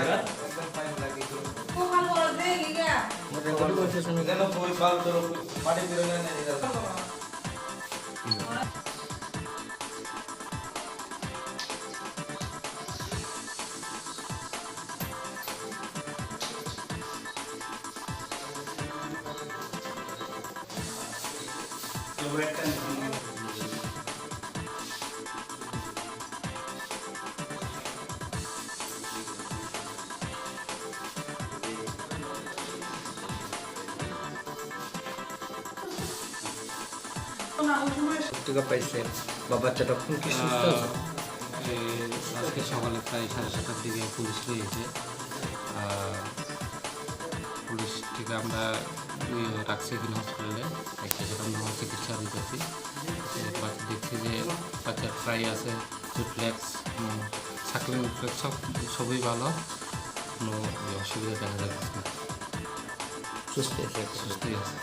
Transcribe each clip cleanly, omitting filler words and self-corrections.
একদম ফাইন লাগে তো খুব ভালো করে দে লিগা রেকর্ড করছিস আমি কেন কই পাল তোর মাটি ফিরে না এটা তো একটা টাকা পাইছে বা বাচ্চাটা খুব কি সুস্থ আছে? আজকে সকালে প্রায় 7:30টার দিকে পুলিশ রয়েছে। পুলিশ থেকে আমরা রাখছি এখানে হসপিটালে, একটা সেখানে আমরা চিকিৎসা দিতেছি। বাচ্চা দেখছি যে বাচ্চার প্রায় আছে রিফ্লেক্স, সাকলিং রিফ্লেক্স সবই ভালো, কোনো অসুবিধা দেখা যাচ্ছে না, সুস্থ আছে সুস্থই আছে।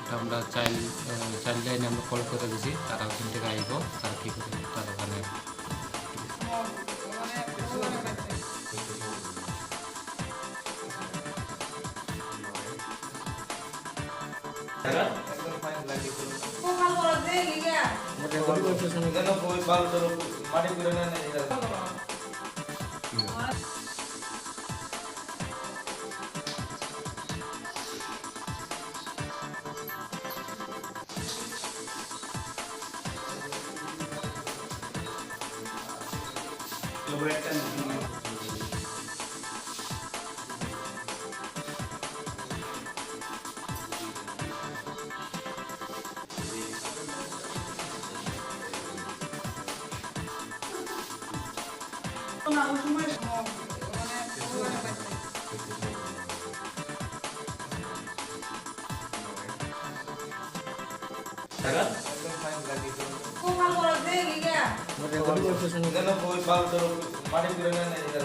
এটা আমরা চাইল্ড লাইনে আমরা কল করে দিয়েছি, তারা ওখান থেকে আইব, তারা কী করে তারা ওখানে একদম ফাইন লাগে তো খুব ভালো করে দে লিগা রেকর্ড করছিস আমি কেন কই পাল তোর মাটি ফিরে না এটা তো একটা না ওই সময় একদম ফাইন লাগে তো খুব ভালো করে দে লিগা রেকর্ড করছিস আমি কেন কই পাল তোর মাটি ফিরে না এটা